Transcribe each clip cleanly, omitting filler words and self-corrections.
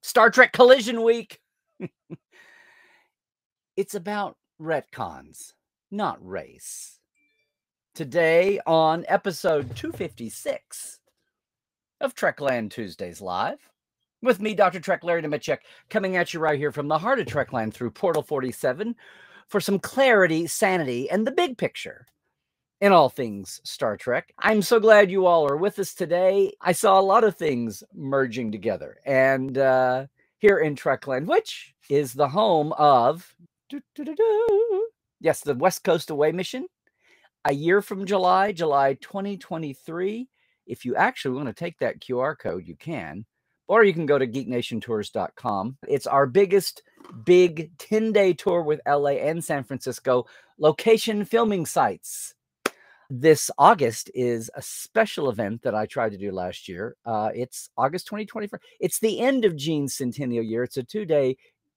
Star Trek Collision Week. It's about retcons, not race. Today on episode 256 of Trekland Tuesdays Live, with me, Dr. Trek Larry Nemecek, coming at you right here from the heart of Trekland through Portal 47 for some clarity, sanity, and the big picture in all things Star Trek. I'm so glad you all are with us today. I saw a lot of things merging together, and here in Trekland, which is the home of, yes, the West Coast Away mission, a year from July 2023. If you actually want to take that QR code, you can, or you can go to geeknationtours.com. It's our biggest big 10-day tour with LA and San Francisco location filming sites. This August is a special event that I tried to do last year. It's August 2024. It's the end of Gene's centennial year. It's a 2-day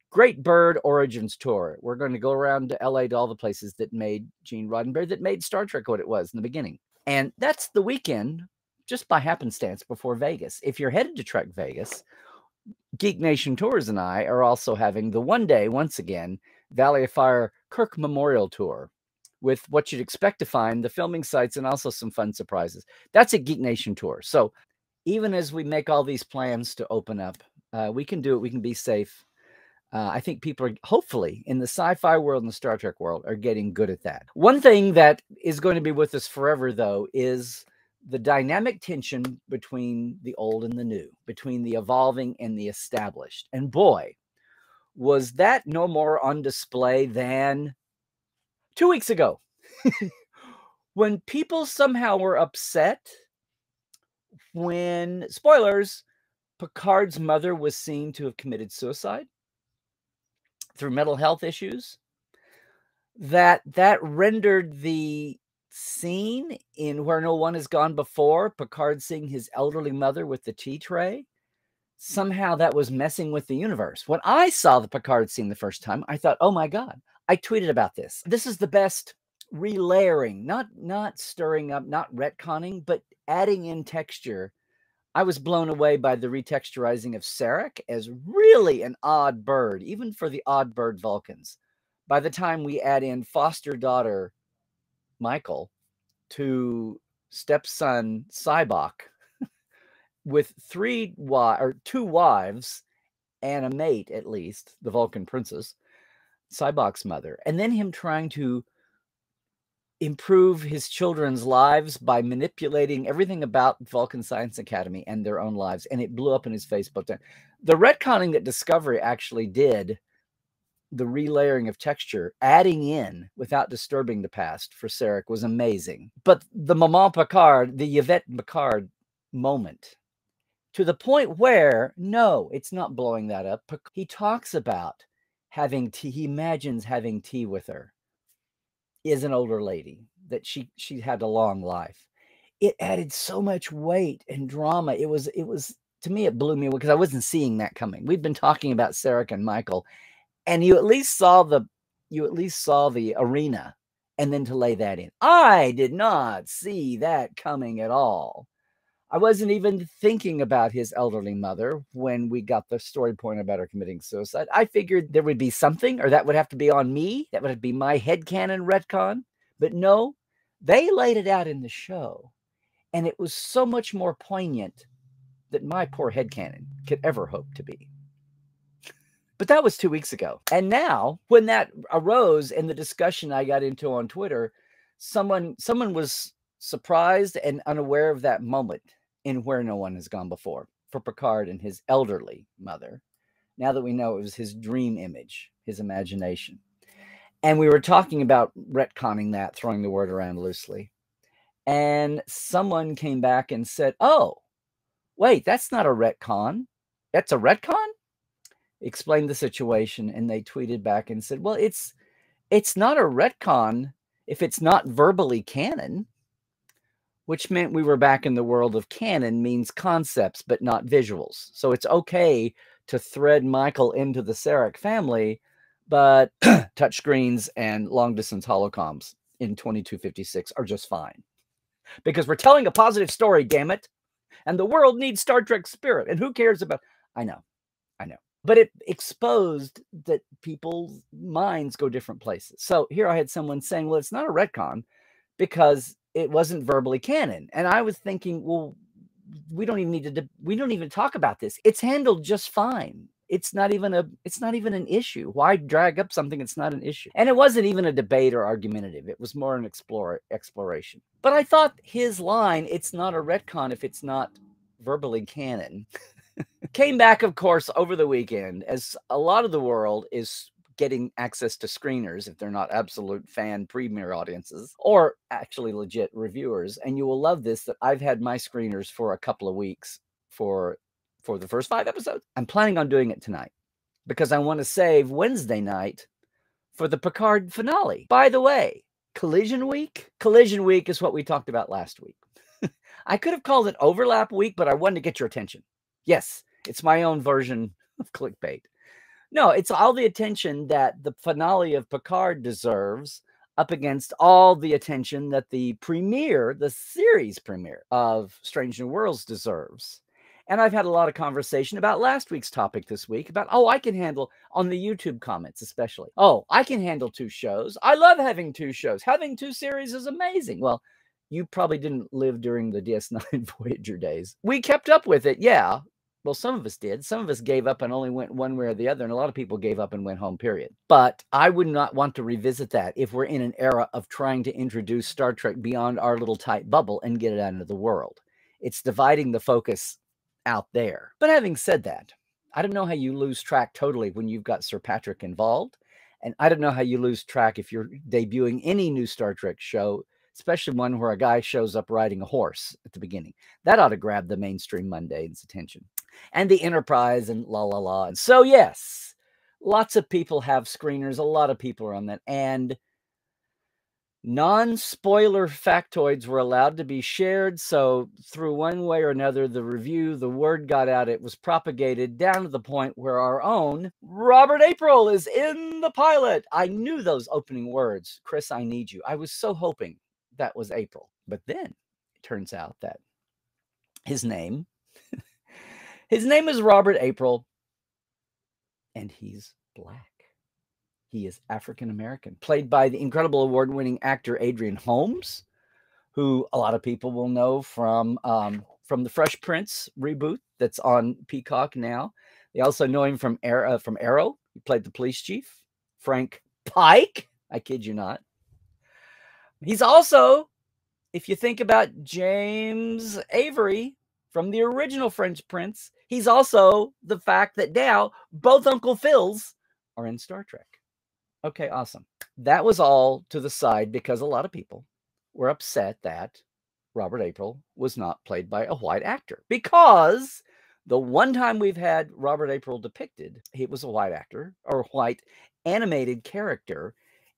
Great Bird Origins tour. We're going to go around to LA to all the places that made Gene Roddenberry, that made Star Trek what it was in the beginning. And that's the weekend, just by happenstance, before Vegas. If you're headed to Trek Vegas, Geek Nation Tours and I are also having the one-day, once again, Valley of Fire Kirk Memorial Tour, with what you'd expect to find, the filming sites, and also some fun surprises. That's a Geek Nation tour. So even as we make all these plans to open up, we can do it. We can be safe. I think people are, hopefully, in the sci-fi world and the Star Trek world, are getting good at that. One thing that is going to be with us forever, though, is the dynamic tension between the old and the new, between the evolving and the established. And boy, was that no more on display than 2 weeks ago, when people somehow were upset when, spoilers, Picard's mother was seen to have committed suicide through mental health issues, that rendered the scene in Where No One Has Gone Before, Picard seeing his elderly mother with the tea tray, somehow that was messing with the universe. When I saw the Picard scene the first time, I thought, oh my God. I tweeted about this. This is the best relayering, not stirring up, not retconning, but adding in texture. I was blown away by the retexturizing of Sarek as really an odd bird, even for the odd bird Vulcans. By the time we add in foster daughter Michael to stepson Sybok with two wives and a mate, at least, the Vulcan princess, Sybok's mother, and then him trying to improve his children's lives by manipulating everything about Vulcan Science Academy and their own lives, and it blew up in his face. But the retconning that Discovery actually did, the relayering of texture, adding in without disturbing the past for Sarek, was amazing. But the Maman Picard, the Yvette Picard moment, to the point where, no, it's not blowing that up. He talks about having tea. He imagines having tea with her, is an older lady, that she had a long life. It added so much weight and drama. It was to me, it blew me away because I wasn't seeing that coming. We've been talking about Sarek and Michael, and you at least saw the arena, and then to lay that in, I did not see that coming at all. I wasn't even thinking about his elderly mother when we got the story point about her committing suicide. I figured there would be something, or that would have to be on me. That would be my headcanon retcon. But no, they laid it out in the show. And it was so much more poignant than my poor headcanon could ever hope to be. But that was 2 weeks ago. And now, when that arose in the discussion I got into on Twitter, someone was surprised and unaware of that moment in Where No One Has Gone Before for Picard and his elderly mother. Now that we know it was his dream image, his imagination. And we were talking about retconning that, throwing the word around loosely. And someone came back and said, oh, wait, that's not a retcon. That's a retcon? Explained the situation, and they tweeted back and said, well, it's not a retcon if it's not verbally canon, which meant we were back in the world of canon, means concepts, but not visuals. So it's okay to thread Michael into the Sarek family, but touchscreens and long-distance holocoms in 2256 are just fine. Because we're telling a positive story, damn it. And the world needs Star Trek spirit. And who cares about... I know. I know. But it exposed that people's minds go different places. So here I had someone saying, well, it's not a retcon because it wasn't verbally canon. And I was thinking, well, we don't even talk about this. It's handled just fine. It's not even an issue. Why drag up something that's not an issue? And it wasn't even a debate or argumentative. It was more an exploration. But I thought his line, it's not a retcon if it's not verbally canon, came back, of course, over the weekend, as a lot of the world is getting access to screeners if they're not absolute fan premiere audiences or actually legit reviewers. And you will love this, that I've had my screeners for a couple of weeks for the first 5 episodes. I'm planning on doing it tonight because I want to save Wednesday night for the Picard finale. By the way, Collision Week? Collision Week is what we talked about last week. I could have called it Overlap Week, but I wanted to get your attention. Yes, it's my own version of clickbait. No, it's all the attention that the finale of Picard deserves up against all the attention that the series premiere of Strange New Worlds deserves. And I've had a lot of conversation about last week's topic this week about, I can handle, on the YouTube comments especially, I can handle 2 shows. I love having 2 shows. Having 2 series is amazing. Well, you probably didn't live during the DS9 Voyager days. We kept up with it, yeah. Well, some of us did. Some of us gave up and only went one way or the other, and a lot of people gave up and went home, period. But I would not want to revisit that if we're in an era of trying to introduce Star Trek beyond our little tight bubble and get it out into the world. It's dividing the focus out there. But having said that, I don't know how you lose track totally when you've got Sir Patrick involved, and I don't know how you lose track if you're debuting any new Star Trek show, especially one where a guy shows up riding a horse at the beginning. That ought to grab the mainstream mundane's attention. And the Enterprise and la la la. And so, yes, lots of people have screeners. A lot of people are on that. And non-spoiler factoids were allowed to be shared. So through one way or another, the word got out. It was propagated down to the point where our own Robert April is in the pilot. I knew those opening words. Chris, I need you. I was so hoping that was April. But then it turns out that his name is Robert April, and he's Black. He is African-American, played by the incredible award-winning actor Adrian Holmes, who a lot of people will know from the Fresh Prince reboot that's on Peacock now. They also know him from Arrow. He played the police chief, Frank Pike. I kid you not. He's also, if you think about James Avery from the original French Prince, he's also the fact that now both Uncle Phils are in Star Trek. Okay, awesome. That was all to the side because a lot of people were upset that Robert April was not played by a white actor. Because the one time we've had Robert April depicted, he was a white actor or white animated character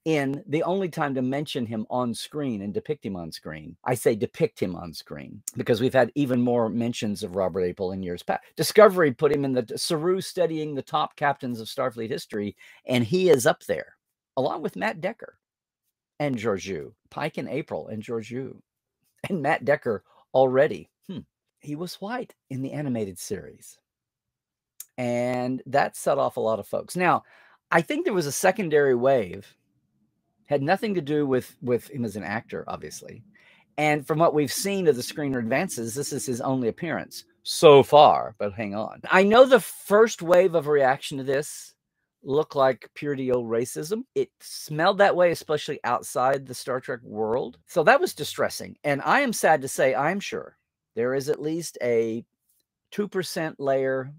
in the only time to mention him on screen and depict him on screen. I say depict him on screen because we've had even more mentions of Robert April in years past. Discovery put him in the Saru studying the top captains of Starfleet history, and he is up there along with Matt Decker and Georgiou, Pike and April and Georgiou, and Matt Decker already. He was white in the animated series, and that set off a lot of folks. Now, I think there was a secondary wave. Had nothing to do with him as an actor, obviously. And from what we've seen of the screener advances, this is his only appearance so far. But hang on. I know the first wave of reaction to this looked like pure deal racism. It smelled that way, especially outside the Star Trek world. So that was distressing. And I am sad to say, I'm sure there is at least a 2% layer,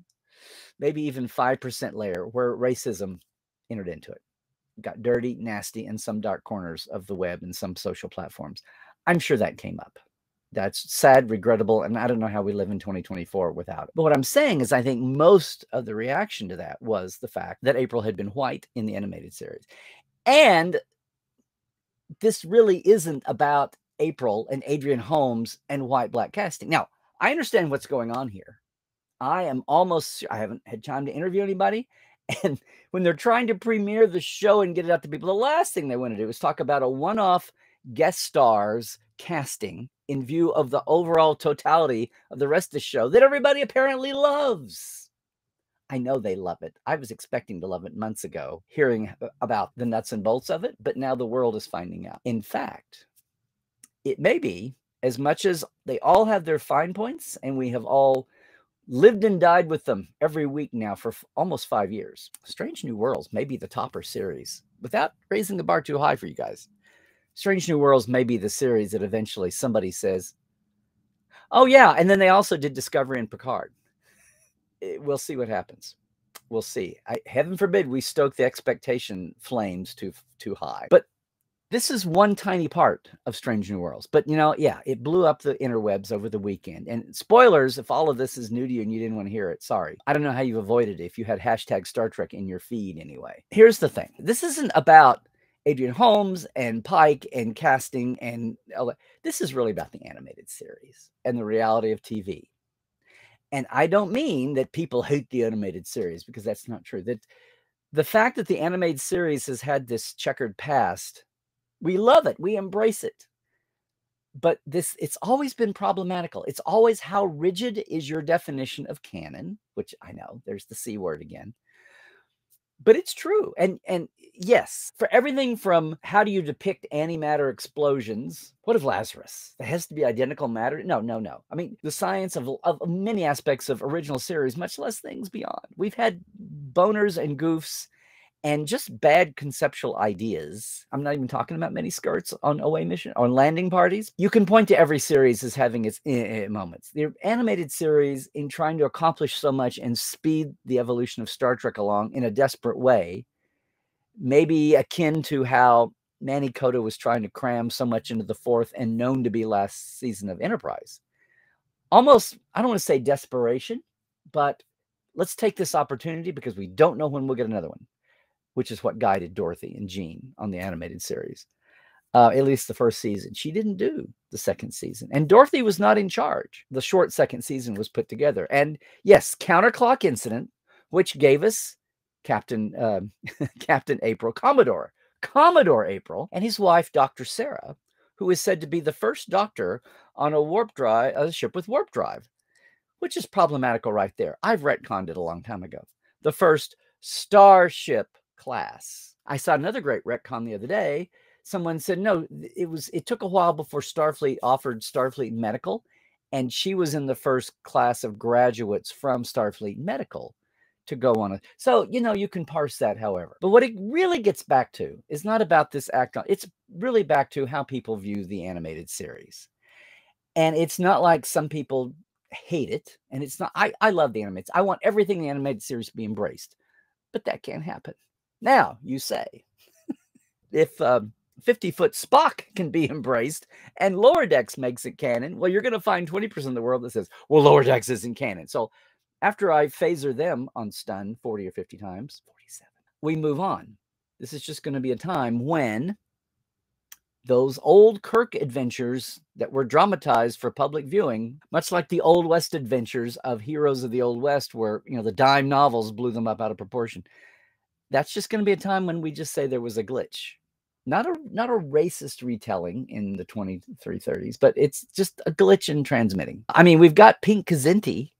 maybe even 5% layer where racism entered into it. Got dirty, nasty in some dark corners of the web and some social platforms. I'm sure that came up. That's sad, regrettable, and I don't know how we live in 2024 without it. But what I'm saying is I think most of the reaction to that was the fact that April had been white in the animated series. And this really isn't about April and Adrian Holmes and white-black casting. Now, I understand what's going on here. I haven't had time to interview anybody. And when they're trying to premiere the show and get it out to people, the last thing they want to do is talk about a one-off guest stars casting in view of the overall totality of the rest of the show that everybody apparently loves. I know they love it. I was expecting to love it months ago, hearing about the nuts and bolts of it, but now the world is finding out. In fact, it may be, as much as they all have their fine points, and we have all lived and died with them every week now for almost 5 years, Strange New Worlds may be the topper series. Without raising the bar too high for you guys, Strange New Worlds may be the series that eventually somebody says, oh yeah, and then they also did Discovery and Picard. We'll see what happens. We'll see. Heaven forbid we stoke the expectation flames too high. But this is one tiny part of Strange New Worlds. But, you know, yeah, it blew up the interwebs over the weekend. And spoilers, if all of this is new to you and you didn't want to hear it, sorry. I don't know how you avoided it if you had hashtag Star Trek in your feed anyway. Here's the thing. This isn't about Adrian Holmes and Pike and casting and all that. This is really about the animated series and the reality of TV. And I don't mean that people hate the animated series, because that's not true. That the fact that the animated series has had this checkered past, we love it. We embrace it. But it's always been problematical. It's always, how rigid is your definition of canon, which I know there's the C word again. But it's true. And yes, for everything from how do you depict antimatter explosions? What of Lazarus? It has to be identical matter? No. I mean, the science of many aspects of original series, much less things beyond. We've had boners and goofs and just bad conceptual ideas. I'm not even talking about mini skirts on away mission, on landing parties. You can point to every series as having its moments. The animated series, in trying to accomplish so much and speed the evolution of Star Trek along in a desperate way, maybe akin to how Manny Coda was trying to cram so much into the fourth and known to be last season of Enterprise. Almost, I don't want to say desperation, but let's take this opportunity because we don't know when we'll get another one, which is what guided Dorothy and Jean on the animated series. At least the first season. She didn't do the second season. And Dorothy was not in charge. The short second season was put together. And yes, Counterclock Incident, which gave us Captain April, Commodore April, and his wife, Dr. Sarah, who is said to be the first doctor on a ship with warp drive, which is problematical right there. I've retconned it a long time ago. The first Starship class. I saw another great retcon the other day. Someone said, no, it took a while before Starfleet offered Starfleet Medical, and she was in the first class of graduates from Starfleet Medical to go on it. So, you know, you can parse that however. But what it really gets back to is not about this act. It's really back to how people view the animated series. And it's not like some people hate it. And it's not, I love the animated. I want everything in the animated series to be embraced. But that can't happen. Now, you say, if 50-foot Spock can be embraced and Lower Decks makes it canon, well, you're going to find 20% of the world that says, well, Lower Decks isn't canon. So after I phaser them on stun 40 or 50 times, 47, we move on. This is just going to be a time when those old Kirk adventures that were dramatized for public viewing, much like the Old West adventures of Heroes of the Old West, where, you know, the dime novels blew them up out of proportion. That's just going to be a time when we just say there was a glitch. Not a racist retelling in the 2330s, but it's just a glitch in transmitting. I mean, we've got Pink Kazinti,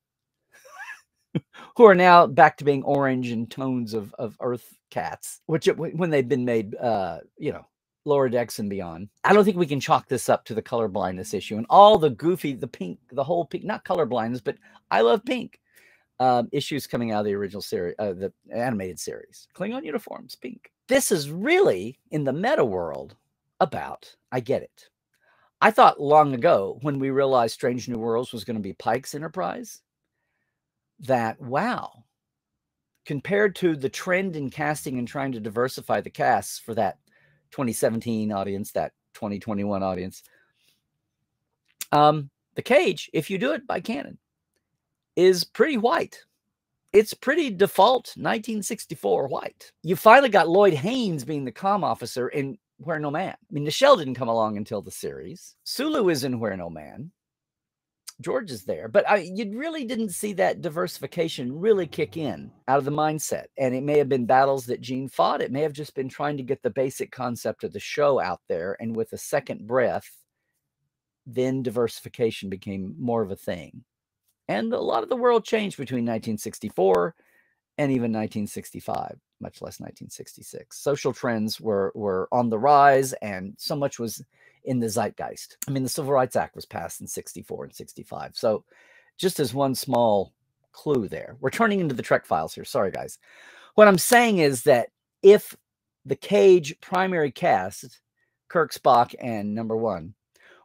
who are now back to being orange and tones of Earth cats, which when they've been made, you know, Lower Decks and beyond. I don't think we can chalk this up to the color blindness issue and all the goofy, the pink, the whole pink, not color blindness, but I love pink. Issues coming out of the original series, the animated series. Klingon uniforms, pink. This is really, in the meta world, about, I get it. I thought long ago, when we realized Strange New Worlds was going to be Pike's Enterprise, that, wow, compared to the trend in casting and trying to diversify the casts for that 2017 audience, that 2021 audience, the cage, if you do it by canon, is pretty white. It's pretty default 1964 white. You finally got Lloyd Haynes being the comm officer in Where No Man. I mean, Nichelle didn't come along until the series. Sulu is in Where No Man. George is there. But you really didn't see that diversification really kick in out of the mindset. And it may have been battles that Gene fought. It may have just been trying to get the basic concept of the show out there. And with a second breath, then diversification became more of a thing. And a lot of the world changed between 1964 and even 1965, much less 1966. Social trends were on the rise, and so much was in the zeitgeist. I mean, the Civil Rights Act was passed in 64 and 65. So just as one small clue there. We're turning into the Trek Files here. Sorry, guys. What I'm saying is that if the Cage primary cast, Kirk, Spock, and number one,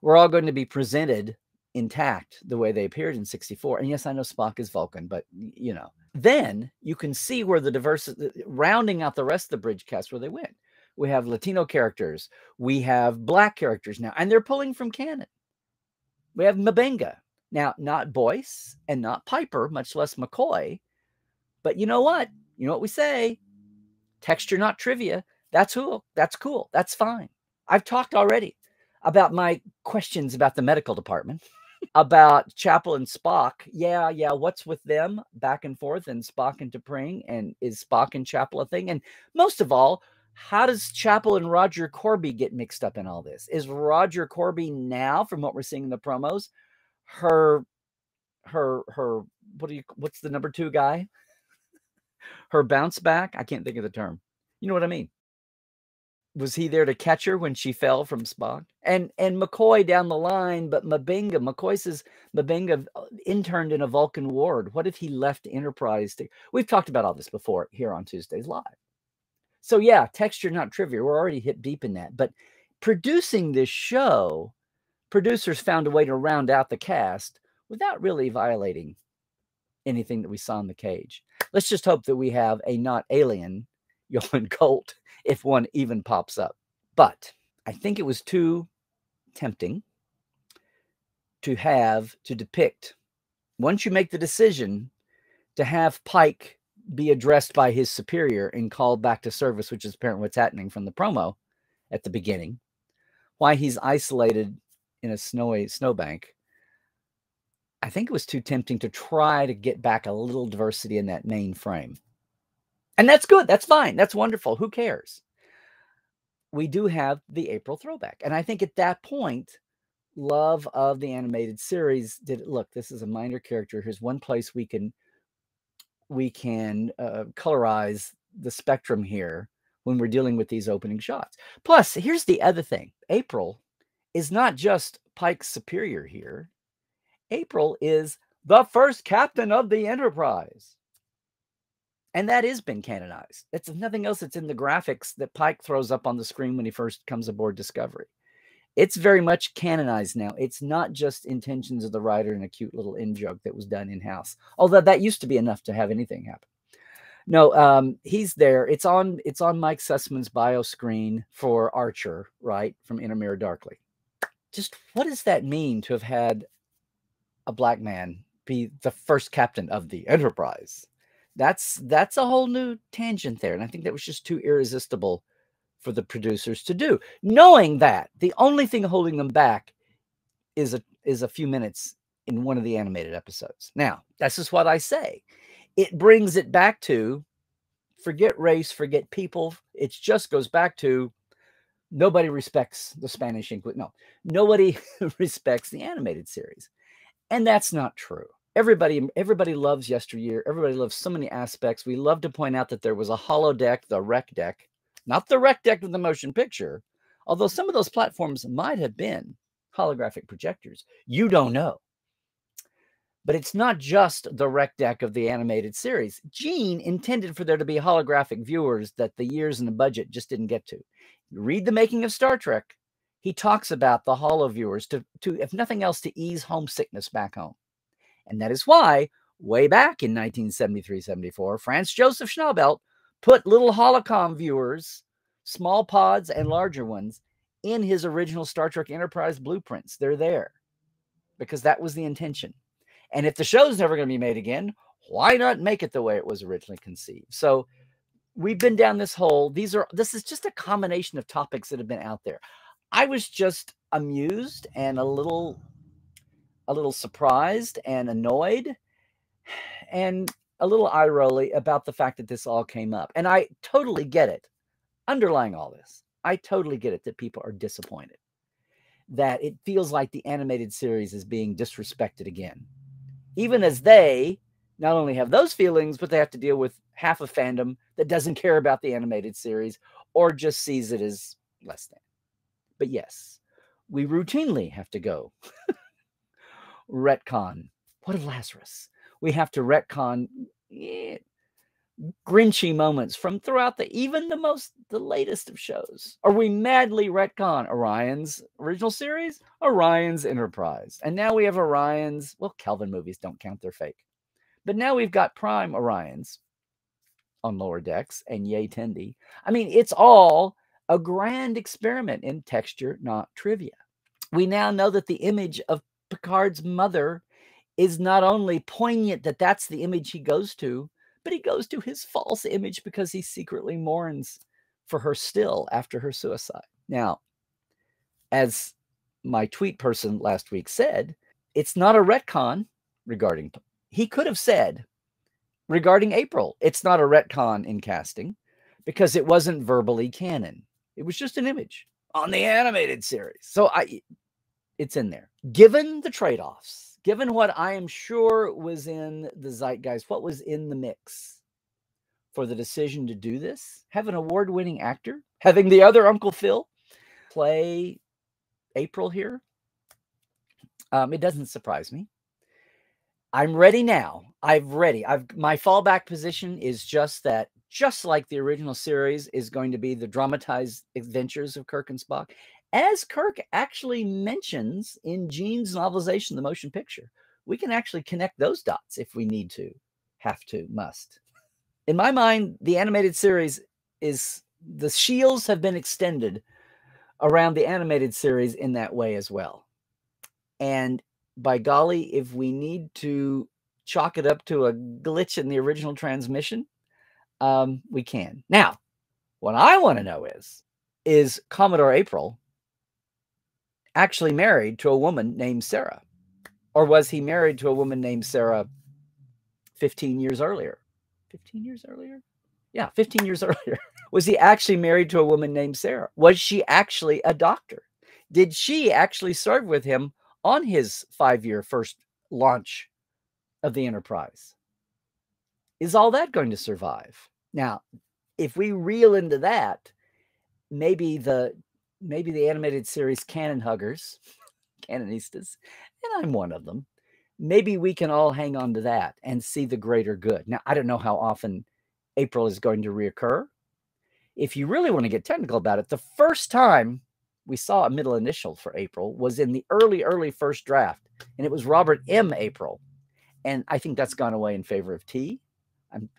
were all going to be presented intact the way they appeared in 64. And yes, I know Spock is Vulcan, but you know, then you can see where the diversity, rounding out the rest of the bridge cast, where they went. We have Latino characters. We have Black characters now, and they're pulling from canon. We have M'Benga. Now, not Boyce and not Piper, much less McCoy. But you know what? You know what we say? Texture, not trivia. That's cool. That's cool. That's fine. I've talked already about my questions about the medical department, about Chapel and Spock. Yeah, what's with them back and forth, and Spock and T'Pring, and is Spock and Chapel a thing? And most of all, how does Chapel and Roger Corby get mixed up in all this? Is Roger Corby now, from what we're seeing in the promos, her what's the number 2 guy? Her bounce back? I can't think of the term. You know what I mean? Was he there to catch her when she fell from Spock? And McCoy down the line, but McCoy says M'Benga interned in a Vulcan ward. What if he left Enterprise to... We've talked about all this before here on Tuesdays Live. So yeah, texture, not trivia. We're already hip deep in that. But producing this show, producers found a way to round out the cast without really violating anything that we saw in the Cage. Let's just hope that we have a not alien Yohan Colt, if one even pops up. But I think it was too tempting to depict, once you make the decision to have Pike be addressed by his superior and called back to service, which is apparently what's happening from the promo at the beginning, why he's isolated in a snowy snowbank. I think it was too tempting to try to get back a little diversity in that main frame. And that's good. That's fine. That's wonderful. Who cares? We do have the April throwback. And I think at that point, love of the animated series did, look, this is a minor character. Here's one place we can colorize the spectrum here when we're dealing with these opening shots. Plus, here's the other thing. April is not just Pike's superior here. April is the first captain of the Enterprise. And that has been canonized. It's nothing else that's in the graphics that Pike throws up on the screen when he first comes aboard Discovery. It's very much canonized now. It's not just intentions of the writer and a cute little in-joke that was done in-house. Although that used to be enough to have anything happen. No, he's there. It's on Mike Sussman's bio screen for Archer, right? From Inner Mirror Darkly. Just what does that mean to have had a black man be the first captain of the Enterprise? That's a whole new tangent there. And I think that was just too irresistible for the producers to do, knowing that the only thing holding them back is a few minutes in one of the animated episodes. Now, this is what I say. It brings it back to forget race, forget people. It just goes back to nobody respects the Spanish Inquisition. No, nobody respects the animated series. And that's not true. Everybody loves yesteryear. Everybody loves so many aspects. We love to point out that there was a holodeck, the rec deck, not the rec deck of the motion picture, although some of those platforms might have been holographic projectors. You don't know. But it's not just the rec deck of the animated series. Gene intended for there to be holographic viewers that the years and the budget just didn't get to. Read The Making of Star Trek. He talks about the holo viewers to if nothing else, to ease homesickness back home. And that is why, way back in 1973-74, Franz Joseph Schnaubelt put little holocom viewers, small pods and larger ones, in his original Star Trek Enterprise blueprints. They're there because that was the intention. And if the show's never going to be made again, why not make it the way it was originally conceived? So we've been down this hole. This is just a combination of topics that have been out there. I was just amused and a little surprised and annoyed and a little eye-rolly about the fact that this all came up. And I totally get it. Underlying all this, I totally get it that people are disappointed, that it feels like the animated series is being disrespected again. Even as they not only have those feelings, but they have to deal with half of fandom that doesn't care about the animated series or just sees it as less than. But yes, we routinely have to go retcon. What of Lazarus? We have to retcon Grinchy moments from throughout even the latest of shows. Or we madly retcon Orion's original series, Orion's Enterprise. And now we have Orion's, well, Kelvin movies don't count, they're fake. But now we've got Prime Orions on lower decks and yay Tendi. I mean, it's all a grand experiment in texture, not trivia. We now know that the image of Picard's mother is not only poignant that that's the image he goes to, but he goes to his false image because he secretly mourns for her still after her suicide. Now, as my tweet person last week said, it's not a retcon regarding, he could have said regarding April, it's not a retcon in casting because it wasn't verbally canon. It was just an image on the animated series. So it's in there. Given the trade-offs, given what I am sure was in the zeitgeist, what was in the mix for the decision to do this, have an award-winning actor, having the other Uncle Phil play April here, it doesn't surprise me. I'm ready now. My fallback position is just that, just like the original series is going to be the dramatized adventures of Kirk and Spock, as Kirk actually mentions in Gene's novelization, the motion picture. We can actually connect those dots if we need to, have to, must. In my mind, the animated series is, the shields have been extended around the animated series in that way as well. And by golly, if we need to chalk it up to a glitch in the original transmission, we can. Now, what I want to know is Commodore April actually married to a woman named Sarah? Or was he married to a woman named Sarah 15 years earlier? 15 years earlier? Yeah, 15 years earlier. Was he actually married to a woman named Sarah? Was she actually a doctor? Did she actually serve with him on his 5-year first launch of the Enterprise? Is all that going to survive? Now, if we reel into that, maybe the animated series canon huggers, canonistas, and I'm one of them, maybe we can all hang on to that and see the greater good. Now, I don't know how often April is going to reoccur. If you really want to get technical about it, the first time we saw a middle initial for April was in the early first draft, and it was Robert M. April. And I think that's gone away in favor of T.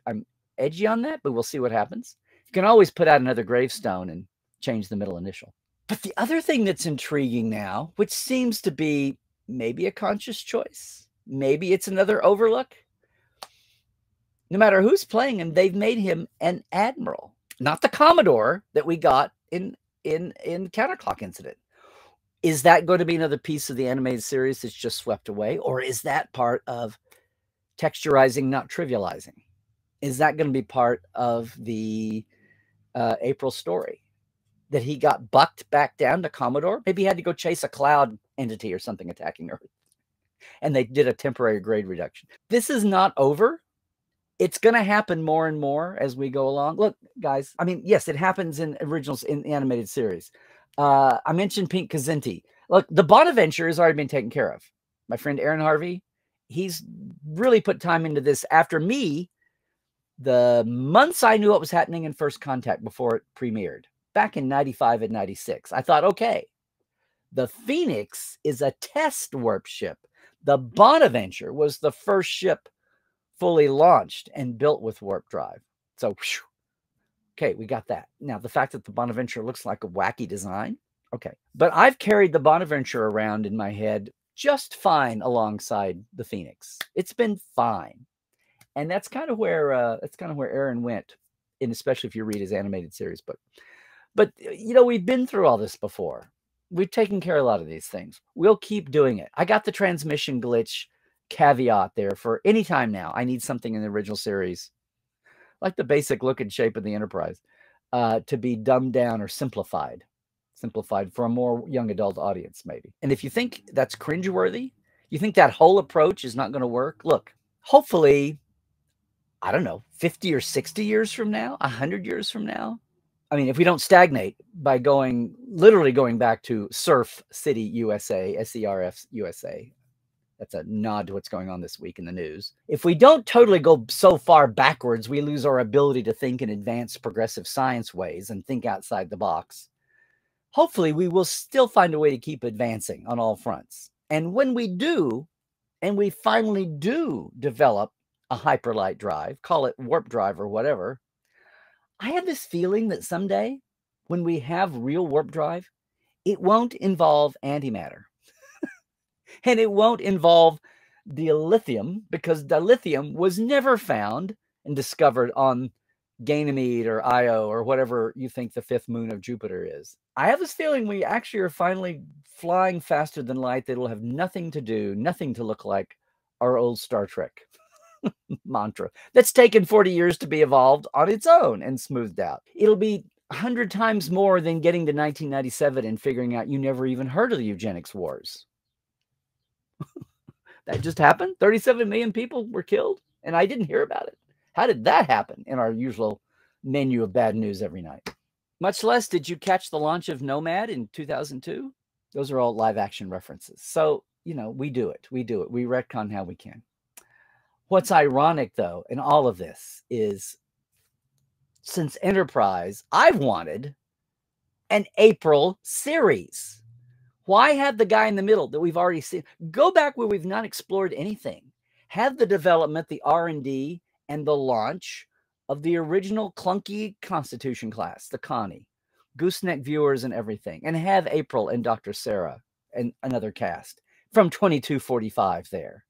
I'm edgy on that, but we'll see what happens. You can always put out another gravestone and change the middle initial. But the other thing that's intriguing now, which seems to be maybe a conscious choice, maybe it's another overlook. No matter who's playing him, they've made him an admiral, not the Commodore that we got in Counterclock Incident. Is that going to be another piece of the animated series that's just swept away? Or is that part of texturizing, not trivializing? Is that going to be part of the April story? That he got bucked back down to Commodore? Maybe he had to go chase a cloud entity or something attacking Earth. And they did a temporary grade reduction. This is not over. It's going to happen more and more as we go along. Look, guys, I mean, yes, it happens in originals in the animated series. I mentioned Pink Kazinti. Look, the Bonaventure has already been taken care of. My friend Aaron Harvey, he's really put time into this after me. The months I knew what was happening in First Contact before it premiered, back in 95 and 96, I thought, okay, the Phoenix is a test warp ship. The Bonaventure was the first ship fully launched and built with warp drive. So, whew, okay, we got that. Now, the fact that the Bonaventure looks like a wacky design, okay. But I've carried the Bonaventure around in my head just fine alongside the Phoenix. It's been fine. And that's kind of where Aaron went, and especially if you read his animated series book. But, you know, we've been through all this before. We've taken care of a lot of these things. We'll keep doing it. I got the transmission glitch caveat there for any time now. I need something in the original series, like the basic look and shape of the Enterprise, to be dumbed down or simplified for a more young adult audience, maybe. And if you think that's cringeworthy, you think that whole approach is not going to work, look, hopefully I don't know, 50 or 60 years from now, 100 years from now. I mean, if we don't stagnate by literally going back to Surf City, USA, SERF USA. That's a nod to what's going on this week in the news. If we don't totally go so far backwards, we lose our ability to think in advanced progressive science ways and think outside the box. Hopefully, we will still find a way to keep advancing on all fronts. And when we do, and we finally do develop a hyperlight drive, call it warp drive or whatever, I have this feeling that someday when we have real warp drive, it won't involve antimatter. And it won't involve dilithium, because dilithium was never found and discovered on Ganymede or Io or whatever you think the fifth moon of Jupiter is. I have this feeling we actually are finally flying faster than light that will have nothing to do, nothing to look like our old Star Trek mantra that's taken 40 years to be evolved on its own and smoothed out. It'll be 100 times more than getting to 1997 and figuring out you never even heard of the eugenics wars. That just happened. 37 million people were killed, and I didn't hear about it. How did that happen in our usual menu of bad news every night? Much less did you catch the launch of Nomad in 2002. Those are all live action references. So, you know, we do it. We do it. We retcon how we can. What's ironic, though, in all of this is since Enterprise, I've wanted an April series. Why have the guy in the middle that we've already seen? Go back where we've not explored anything. Have the development, the R&D, and the launch of the original clunky Constitution class, the Connie, gooseneck viewers and everything, and have April and Dr. Sarah and another cast from 2245 there.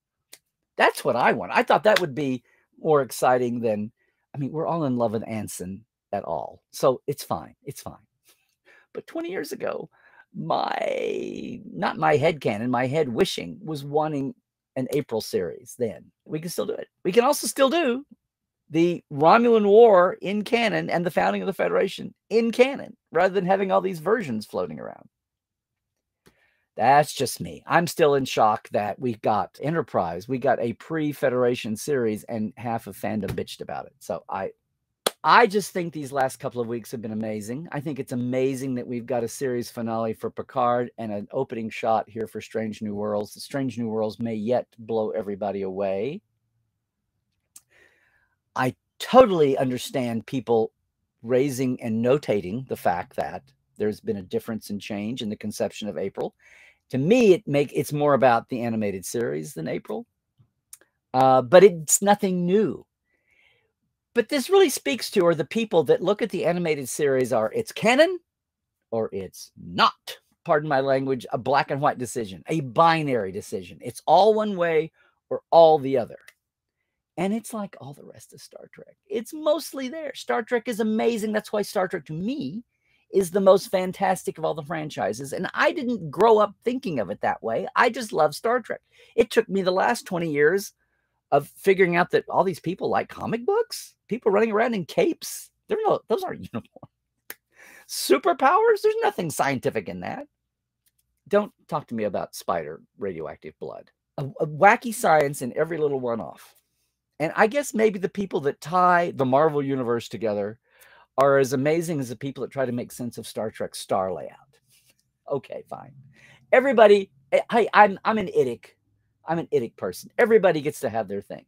That's what I want. I thought that would be more exciting than, I mean, we're all in love with Anson at all. So it's fine. It's fine. But 20 years ago, not my head canon, my head wishing was wanting an April series then. We can still do it. We can also still do the Romulan War in canon and the founding of the Federation in canon, rather than having all these versions floating around. That's just me. I'm still in shock that we got Enterprise. We got a pre-Federation series and half of fandom bitched about it. So I just think these last couple of weeks have been amazing. I think it's amazing that we've got a series finale for Picard and an opening shot here for Strange New Worlds. The Strange New Worlds may yet blow everybody away. I totally understand people raising and notating the fact that there's been a difference in change in the conception of April. To me, it's more about the animated series than April, but it's nothing new. But this really speaks to, or the people that look at the animated series are, it's canon or it's not. Pardon my language, a black and white decision, a binary decision. It's all one way or all the other. And it's like all the rest of Star Trek. It's mostly there. Star Trek is amazing. That's why Star Trek, to me, is the most fantastic of all the franchises. And I didn't grow up thinking of it that way. I just love Star Trek. It took me the last 20 years of figuring out that all these people like comic books, people running around in capes. Those aren't uniforms. Superpowers, there's nothing scientific in that. Don't talk to me about spider radioactive blood. A wacky science in every little one-off. And I guess maybe the people that tie the Marvel universe together are as amazing as the people that try to make sense of Star Trek's star layout. Okay, fine. Everybody, I'm an idiot. I'm an idiot person. Everybody gets to have their thing.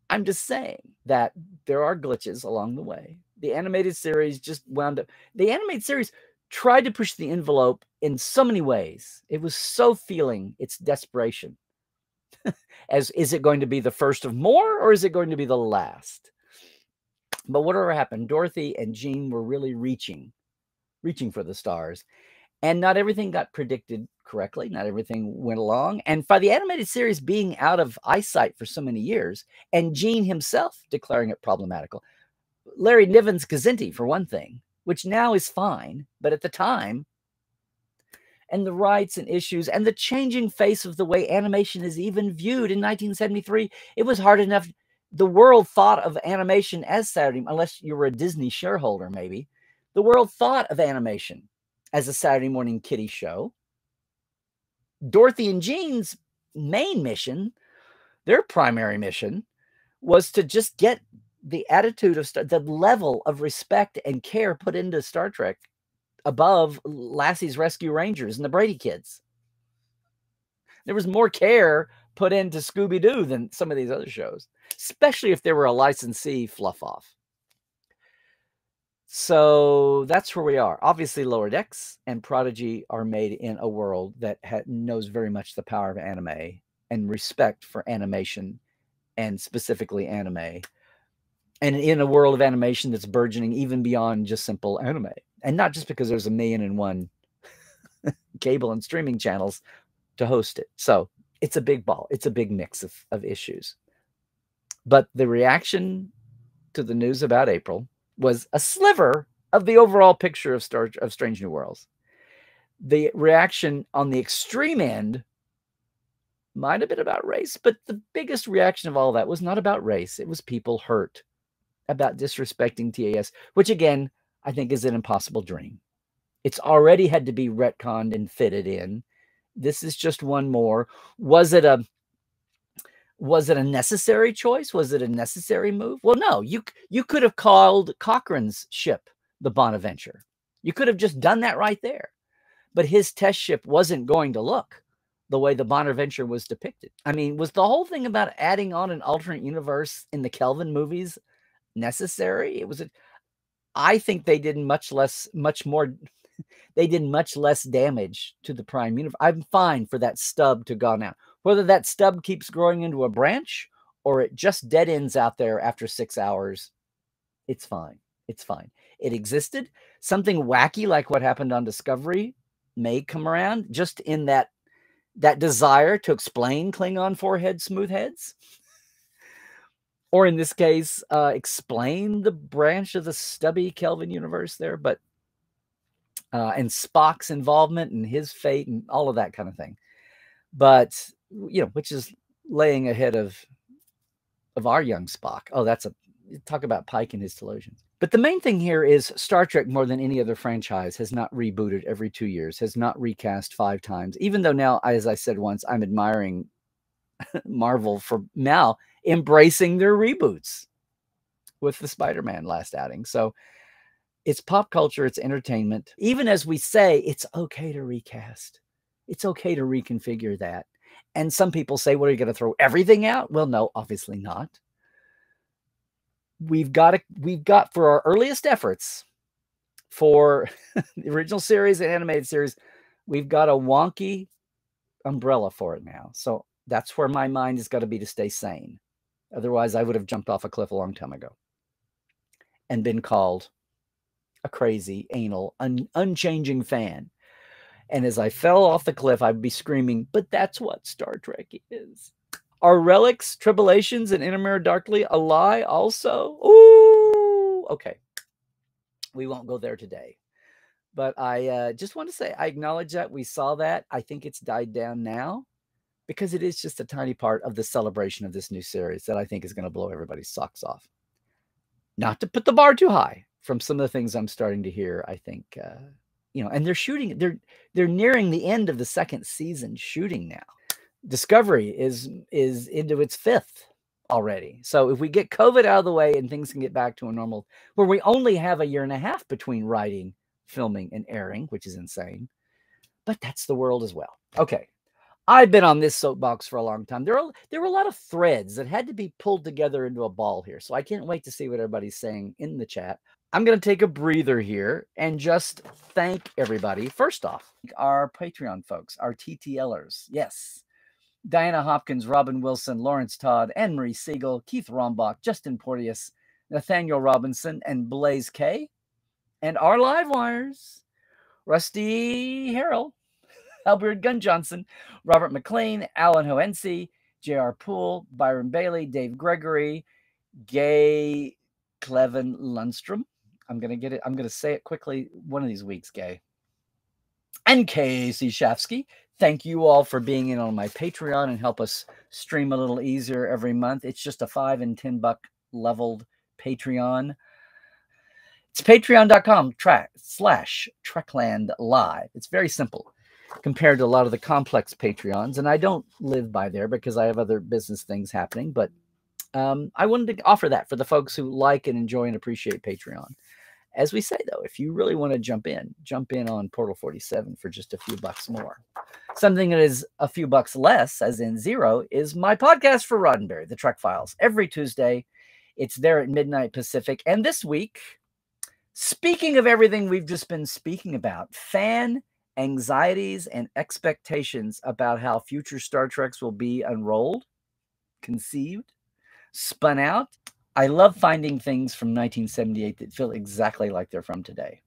I'm just saying that there are glitches along the way. The animated series just wound up. The animated series tried to push the envelope in so many ways. It was so feeling its desperation. Is it going to be the first of more, or is it going to be the last? But whatever happened, Dorothy and Jean were really reaching for the stars. And not everything got predicted correctly. Not everything went along. And by the animated series being out of eyesight for so many years, and Gene himself declaring it problematical, Larry Niven's Kazinti, for one thing, which now is fine, but at the time, and the rights and issues and the changing face of the way animation is even viewed in 1973, it was hard enough. The world thought of animation as Saturday, unless you were a Disney shareholder, maybe. The world thought of animation as a Saturday morning kiddie show. Dorothy and Jean's main mission, their primary mission, was to just get the attitude of the level of respect and care put into Star Trek above Lassie's Rescue Rangers and the Brady Kids. There was more care put into Scooby-Doo than some of these other shows, especially if they were a licensee fluff off. So that's where we are. Obviously, Lower Decks and Prodigy are made in a world that knows very much the power of anime and respect for animation, and specifically anime. And in a world of animation that's burgeoning even beyond just simple anime. And not just because there's 1,000,001 cable and streaming channels to host it. So it's a big ball. It's a big mix of issues. But the reaction to the news about April was a sliver of the overall picture of Strange New Worlds. The reaction on the extreme end might have been about race, but the biggest reaction of all that was not about race. It was people hurt about disrespecting TAS, which again, I think is an impossible dream. It's already had to be retconned and fitted in. This is just one more. Was it a necessary choice? Was it a necessary move? Well, no. You could have called Cochrane's ship the Bonaventure. You could have just done that right there. But his test ship wasn't going to look the way the Bonaventure was depicted. I mean, was the whole thing about adding on an alternate universe in the Kelvin movies necessary? I think they did much less damage to the Prime universe. I'm fine for that stub to go now. Whether that stub keeps growing into a branch or it just dead ends out there after 6 hours, it's fine. It's fine. It existed. Something wacky like what happened on Discovery may come around, just in that desire to explain Klingon forehead smooth heads. Or in this case, explain the branch of the stubby Kelvin universe there, but and Spock's involvement and his fate and all of that kind of thing. But, which is laying ahead of our young Spock. Oh, talk about Pike and his delusions. But the main thing here is Star Trek, more than any other franchise, has not rebooted every 2 years, has not recast 5 times, even though now, as I said once, I'm admiring Marvel for now embracing their reboots with the Spider-Man last outing. So it's pop culture, it's entertainment. Even as we say, it's okay to recast. It's okay to reconfigure that. And some people say, what, are you going to throw everything out? Well, no, obviously not. We've got for our earliest efforts for the original series and animated series, we've got a wonky umbrella for it now. So that's where my mind has got to be to stay sane. Otherwise, I would have jumped off a cliff a long time ago and been called a crazy, anal, unchanging fan. And as I fell off the cliff, I'd be screaming, but that's what Star Trek is. Are relics, tribulations, and Inner Darkly a lie also? Ooh, okay. We won't go there today. But I just want to say, I acknowledge that. We saw that. I think it's died down now, because it is just a tiny part of the celebration of this new series that I think is going to blow everybody's socks off. Not to put the bar too high from some of the things I'm starting to hear. I think, and they're shooting, they're nearing the end of the 2nd season shooting now. Discovery is into its 5th already. So if we get COVID out of the way and things can get back to a normal, where we only have a 1.5 years between writing, filming, and airing, which is insane, but that's the world as well. Okay. I've been on this soapbox for a long time. There were a lot of threads that had to be pulled together into a ball here. So I can't wait to see what everybody's saying in the chat. I'm going to take a breather here and just thank everybody. First off, our Patreon folks, our TTLers. Yes. Diana Hopkins, Robin Wilson, Lawrence Todd, Anne-Marie Siegel, Keith Rombach, Justin Porteous, Nathaniel Robinson, and Blaze K. And our live wires, Rusty Harrell, Albert Gunn Johnson, Robert McLean, Alan Hoensi, J.R. Poole, Byron Bailey, Dave Gregory, Gay Clevin Lundstrom. I'm going to get it. I'm going to say it quickly one of these weeks, Gay. And Casey Shafsky. Thank you all for being in on my Patreon and help us stream a little easier every month. It's just a $5 and $10 leveled Patreon. It's patreon.com/Trekland Live. It's very simple compared to a lot of the complex Patreons. And I don't live by there because I have other business things happening. But I wanted to offer that for the folks who like and enjoy and appreciate Patreon. As we say, though, if you really want to jump in on Portal 47 for just a few bucks more. Something that is a few bucks less, as in zero, is my podcast for Roddenberry, The Trek Files. Every Tuesday, it's there at midnight Pacific. And this week, speaking of everything we've just been speaking about, fan anxieties and expectations about how future Star Treks will be unrolled, conceived, spun out. I love finding things from 1978 that feel exactly like they're from today.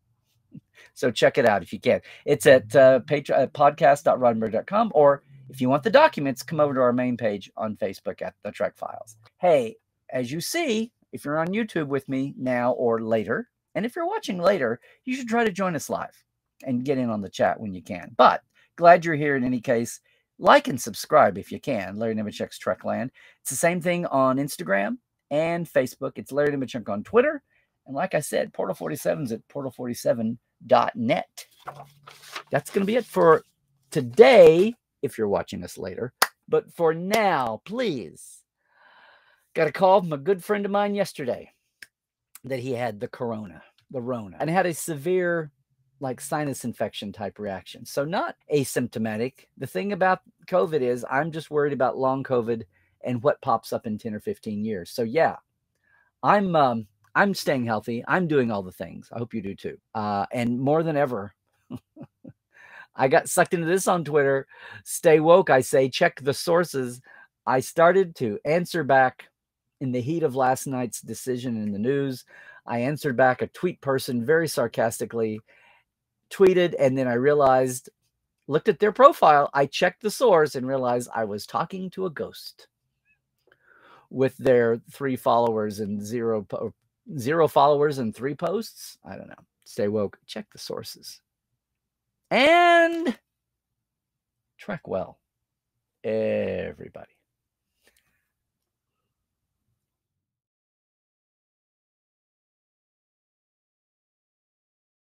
So check it out if you can. It's at podcast.roddenberry.com, or if you want the documents, come over to our main page on Facebook at The Trek Files. Hey, as you see, if you're on YouTube with me now or later, and if you're watching later, you should try to join us live and get in on the chat when you can. But glad you're here in any case. Like and subscribe if you can. Larry Nemecek's Trekland. It's the same thing on Instagram and Facebook. It's Larry Nemecek on Twitter. And like I said, Portal 47's at portal47.net. That's going to be it for today, if you're watching us later. But for now, please. Got a call from a good friend of mine yesterday that he had the Rona, and had a severe sinus infection type reaction. So not asymptomatic. The thing about COVID is I'm just worried about long COVID and what pops up in 10 or 15 years. So yeah, I'm staying healthy. I'm doing all the things. I hope you do too. And more than ever, I got sucked into this on Twitter. Stay woke, I say. Check the sources. I started to answer back in the heat of last night's decision in the news. I answered back a tweet person very sarcastically, tweeted, and then I realized, looked at their profile, I checked the source and realized I was talking to a ghost with their 3 followers and 0 followers and 3 posts. I don't know. Stay woke. Check the sources. And trek well, everybody.